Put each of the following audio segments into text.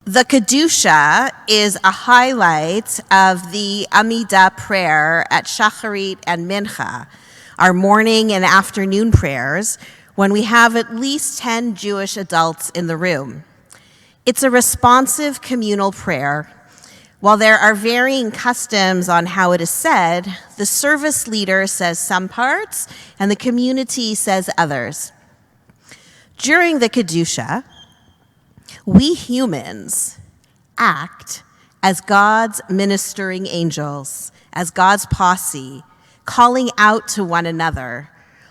The Kedusha is a highlight of the Amidah prayer at Shacharit and Mincha, our morning and afternoon prayers, when we have at least 10 Jewish adults in the room. It's a responsive communal prayer. While there are varying customs on how it is said, the service leader says some parts and the community says others. During the Kedusha, we humans act as God's ministering angels, as God's posse, calling out to one another,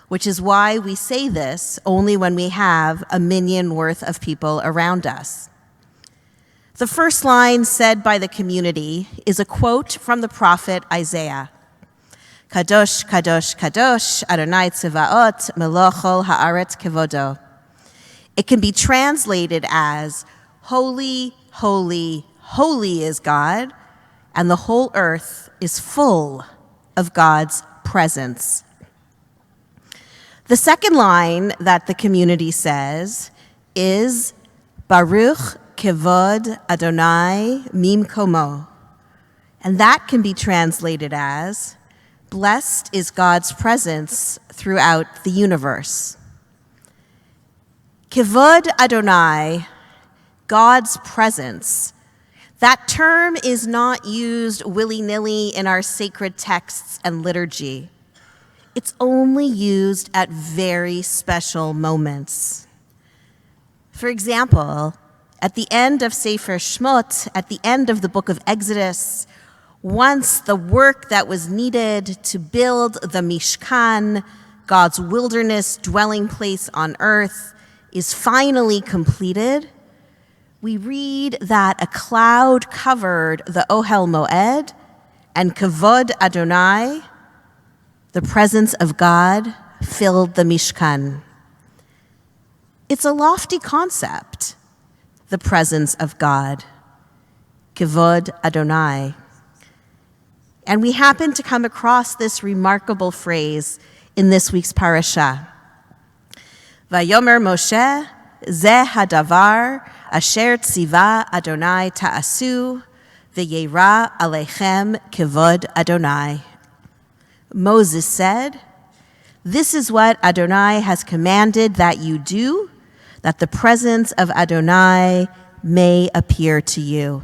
which is why we say this only when we have a minyan worth of people around us. The first line said by the community is a quote from the prophet Isaiah. Kadosh, Kadosh, Kadosh, Adonai Tzevaot, Melochol Haaretz Kevodo. It can be translated as, Holy, holy, holy is God, and the whole earth is full of God's presence. The second line that the community says is, Baruch Kevod Adonai Mimkomo. And that can be translated as, blessed is God's presence throughout the universe. Kevod Adonai, God's presence. That term is not used willy-nilly in our sacred texts and liturgy. It's only used at very special moments. For example, at the end of Sefer Shmot, at the end of the book of Exodus, once the work that was needed to build the Mishkan, God's wilderness dwelling place on earth, is finally completed, we read that a cloud covered the Ohel Moed, and Kavod Adonai, the presence of God, filled the Mishkan. It's a lofty concept, the presence of God, Kavod Adonai. And we happen to come across this remarkable phrase in this week's parasha. Vayomer Moshe, Zeh hadavar asher tziva Adonai ta'asu, v'yera aleichem kevod Adonai. Moses said, this is what Adonai has commanded that you do, that the presence of Adonai may appear to you.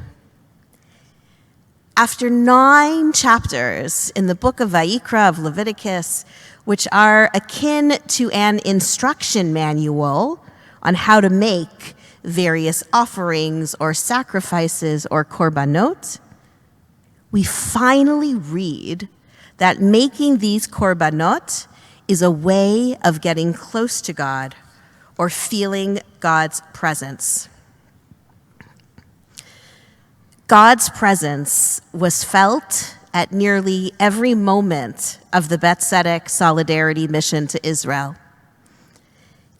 After 9 chapters in the book of Vayikra of Leviticus, which are akin to an instruction manual on how to make various offerings or sacrifices or korbanot, we finally read that making these korbanot is a way of getting close to God or feeling God's presence. God's presence was felt at nearly every moment of the Beth Tzedec Solidarity mission to Israel.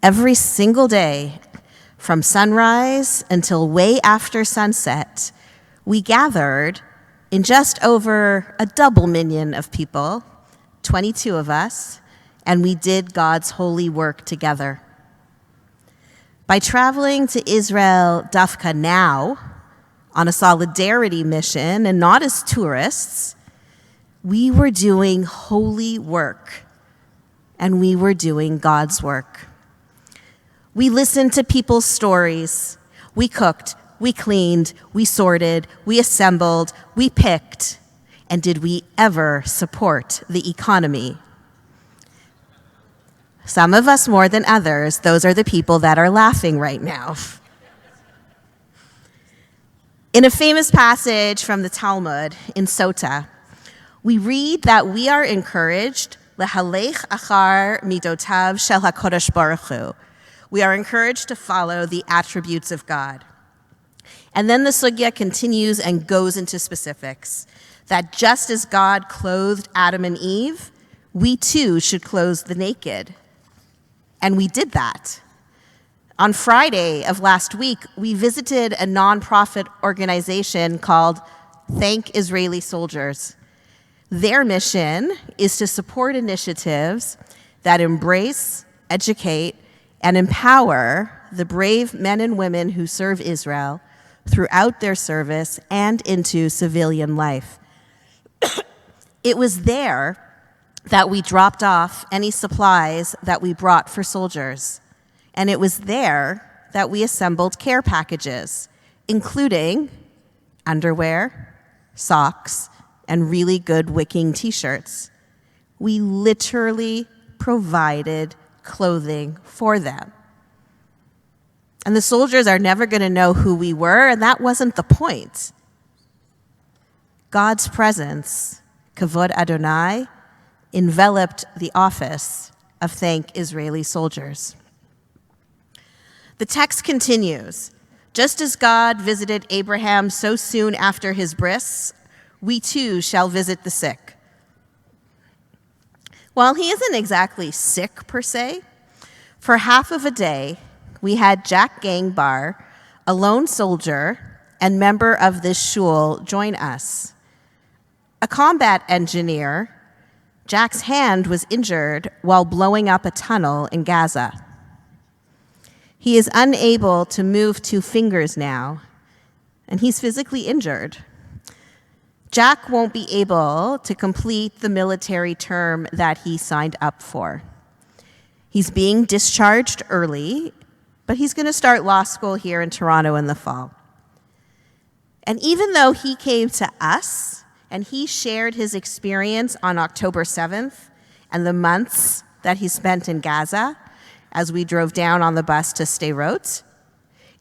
Every single day, from sunrise until way after sunset, we gathered in just over a double minyan of people, 22 of us, and we did God's holy work together. By traveling to Israel Dafka now, on a solidarity mission and not as tourists, we were doing holy work, and we were doing God's work. We listened to people's stories. We cooked, we cleaned, we sorted, we assembled, we picked. And did we ever support the economy? Some of us more than others. Those are the people that are laughing right now. In a famous passage from the Talmud in Sota, we read that we are encouraged, lehalech achar midotav shel HaKadosh Baruch Hu. We are encouraged to follow the attributes of God. And then the sugya continues and goes into specifics, that just as God clothed Adam and Eve, we too should clothe the naked. And we did that. On Friday of last week, we visited a nonprofit organization called Thank Israeli Soldiers. Their mission is to support initiatives that embrace, educate, and empower the brave men and women who serve Israel, throughout their service and into civilian life. It was there that we dropped off any supplies that we brought for soldiers. And it was there that we assembled care packages, including underwear, socks, and really good wicking t-shirts. We literally provided clothing for them. And the soldiers are never going to know who we were, and that wasn't the point. God's presence, Kavod Adonai, enveloped the office of Thank Israeli Soldiers. The text continues, just as God visited Abraham so soon after his bris, we too shall visit the sick. While he isn't exactly sick per se, for half of a day, we had Jack Gangbar, a lone soldier and member of this shul, join us. A combat engineer, Jack's hand was injured while blowing up a tunnel in Gaza. He is unable to move 2 fingers now, and he's physically injured. Jack won't be able to complete the military term that he signed up for. He's being discharged early, but he's going to start law school here in Toronto in the fall. And even though he came to us and he shared his experience on October 7th and the months that he spent in Gaza as we drove down on the bus to Sderot,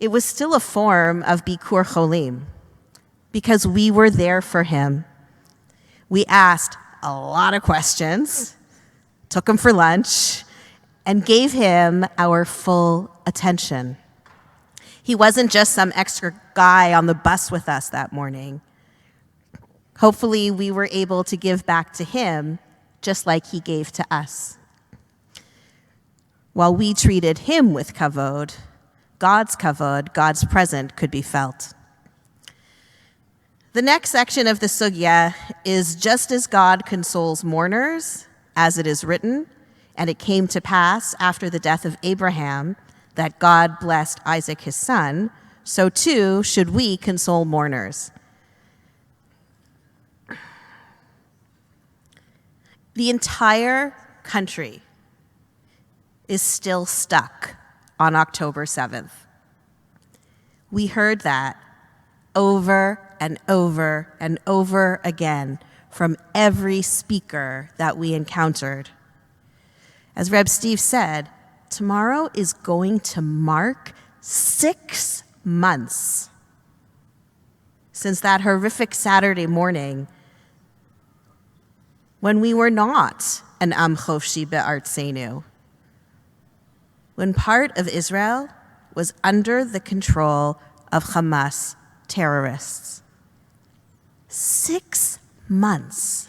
it was still a form of Bikur Cholim because we were there for him. We asked a lot of questions, took him for lunch, and gave him our full attention. He wasn't just some extra guy on the bus with us that morning. Hopefully, we were able to give back to him just like he gave to us. While we treated him with kavod, God's presence could be felt. The next section of the sugya is just as God consoles mourners, as it is written, and it came to pass after the death of Abraham that God blessed Isaac his son, so too should we console mourners. The entire country is still stuck on October 7th. We heard that over and over and over again from every speaker that we encountered. As Reb Steve said, tomorrow is going to mark 6 months since that horrific Saturday morning when we were not an Am Chofshi Be'artzenu, when part of Israel was under the control of Hamas terrorists. 6 months.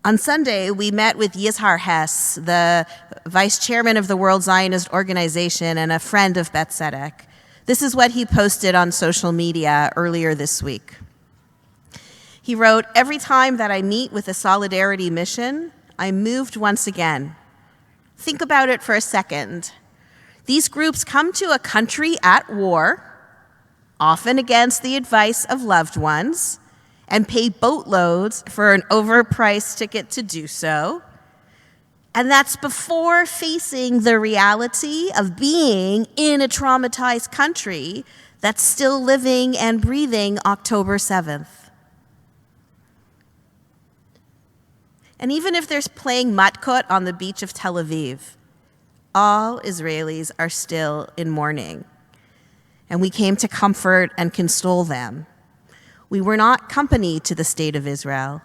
On Sunday, we met with Yizhar Hess, the vice chairman of the World Zionist Organization and a friend of Beth Tzedec. This is what he posted on social media earlier this week. He wrote, "Every time that I meet with a solidarity mission, I'm moved once again. Think about it for a second. These groups come to a country at war, often against the advice of loved ones, and pay boatloads for an overpriced ticket to do so. And that's before facing the reality of being in a traumatized country that's still living and breathing October 7th. And even if they're playing matkot on the beach of Tel Aviv, all Israelis are still in mourning. And we came to comfort and console them. We were not company to the state of Israel.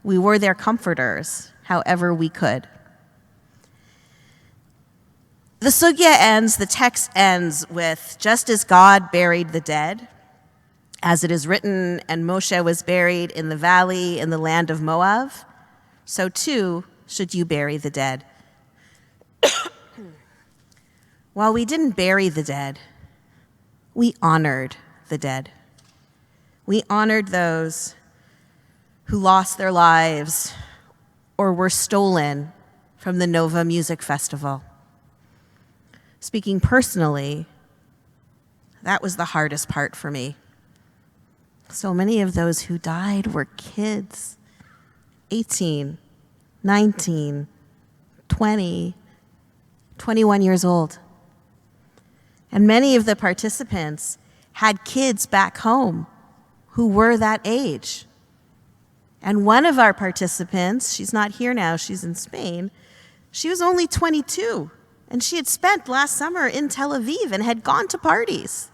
We were their comforters, however we could." The sugya ends, the text ends with, "Just as God buried the dead, as it is written, and Moshe was buried in the valley in the land of Moab, so too should you bury the dead." While we didn't bury the dead, we honored the dead. We honored those who lost their lives or were stolen from the Nova Music Festival. Speaking personally, That was the hardest part for me. So many of those who died were kids, 18, 19, 20, 21 years old. And many of the participants had kids back home who were that age. And one of our participants, she's not here now, she's in Spain, she was only 22, and she had spent last summer in Tel Aviv and had gone to parties.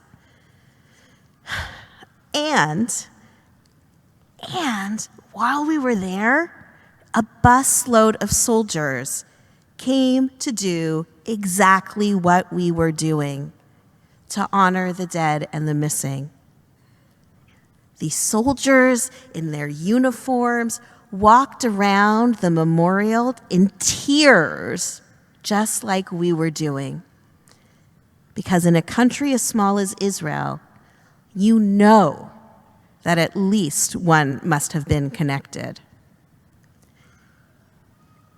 And while we were there, a busload of soldiers came to do exactly what we were doing, to honor the dead and the missing. These soldiers in their uniforms walked around the memorial in tears, just like we were doing. Because in a country as small as Israel, you know that at least one must have been connected.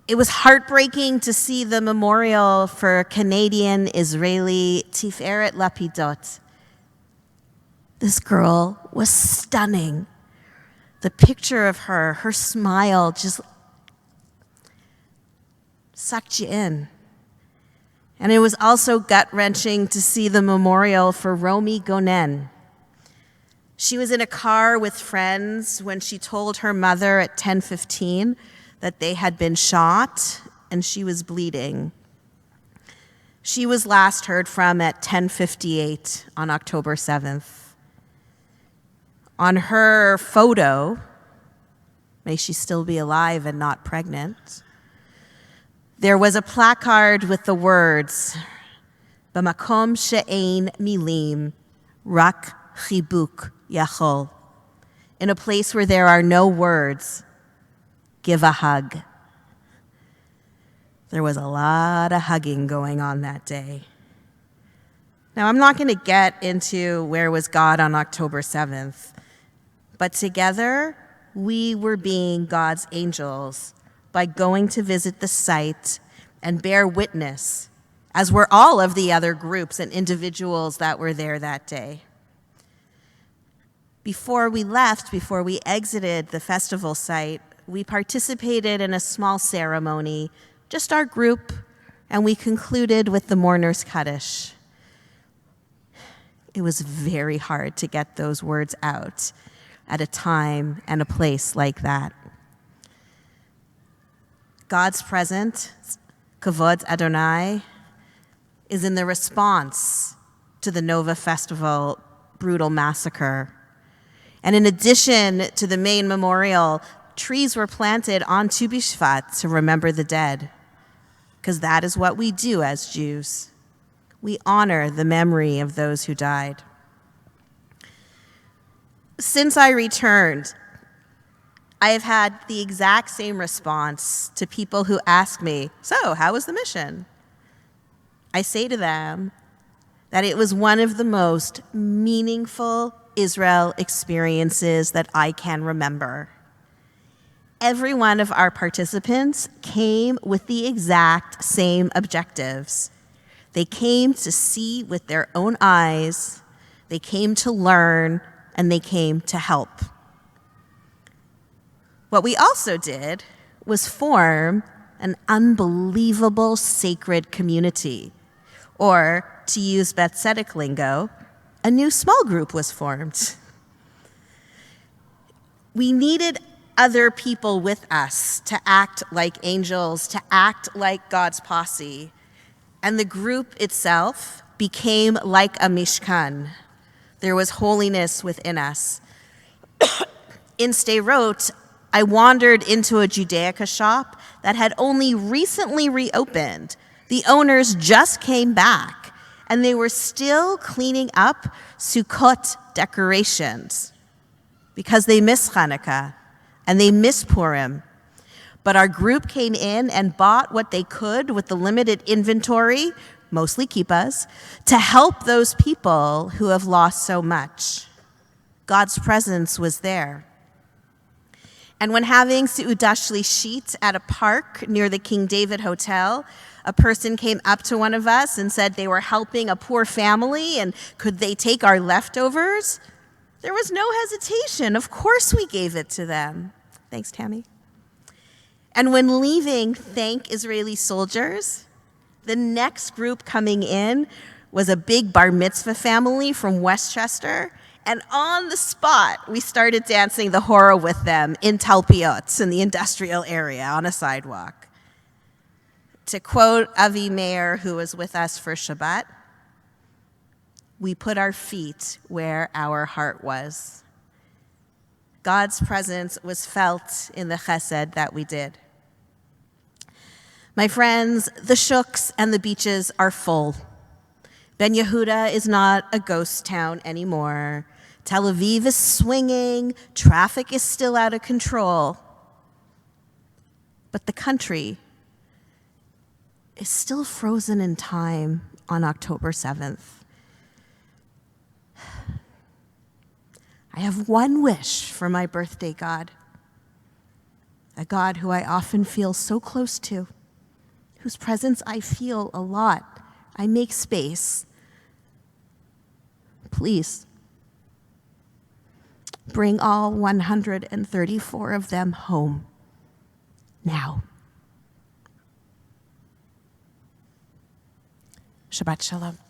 It was heartbreaking to see the memorial for Canadian-Israeli Tiferet Lapidot. This girl was stunning. The picture of her smile just sucked you in. And it was also gut-wrenching to see the memorial for Romy Gonen. She was in a car with friends when she told her mother at 10:15 that they had been shot and she was bleeding. She was last heard from at 10:58 on October 7th. On her photo, may she still be alive and not pregnant, there was a placard with the words, B'makom she'ein milim, rak chibuk yachol. In a place where there are no words, give a hug. There was a lot of hugging going on that day. Now, I'm not going to get into where was God on October 7th, but together we were being God's angels by going to visit the site and bear witness, as were all of the other groups and individuals that were there that day. Before we left, before we exited the festival site, we participated in a small ceremony, just our group, and we concluded with the mourner's Kaddish. It was very hard to get those words out at a time and a place like that. God's presence, Kavod Adonai, is in the response to the Nova Festival brutal massacre. And in addition to the main memorial, trees were planted on Tu B'Shvat to remember the dead, because that is what we do as Jews. We honor the memory of those who died. Since I returned, I have had the exact same response to people who ask me, so how was the mission? I say to them that it was one of the most meaningful Israel experiences that I can remember. Every one of our participants came with the exact same objectives. They came to see with their own eyes, they came to learn, and they came to help. What we also did was form an unbelievable sacred community, or to use Beth Tzedec lingo, a new small group was formed. We needed other people with us to act like angels, to act like God's posse, and the group itself became like a mishkan. There was holiness within us. In Sderot, I wandered into a Judaica shop that had only recently reopened. The owners just came back, and they were still cleaning up Sukkot decorations because they miss Hanukkah and they miss Purim. But our group came in and bought what they could with the limited inventory, mostly kippahs, to help those people who have lost so much. God's presence was there. And when having Seudah Shlishit at a park near the King David Hotel, a person came up to one of us and said they were helping a poor family and could they take our leftovers? There was no hesitation. Of course we gave it to them. Thanks, Tammy. And when leaving, thank Israeli soldiers, the next group coming in was a big bar mitzvah family from Westchester. And on the spot, we started dancing the hora with them in Talpiot in the industrial area on a sidewalk. To quote Avi Meir, who was with us for Shabbat, we put our feet where our heart was. God's presence was felt in the chesed that we did. My friends, the shuks and the beaches are full. Ben Yehuda is not a ghost town anymore. Tel Aviv is swinging, traffic is still out of control. But the country is still frozen in time on October 7th. I have one wish for my birthday God, a God who I often feel so close to, whose presence I feel a lot. I make space. Please, bring all 134 of them home now. Shabbat Shalom.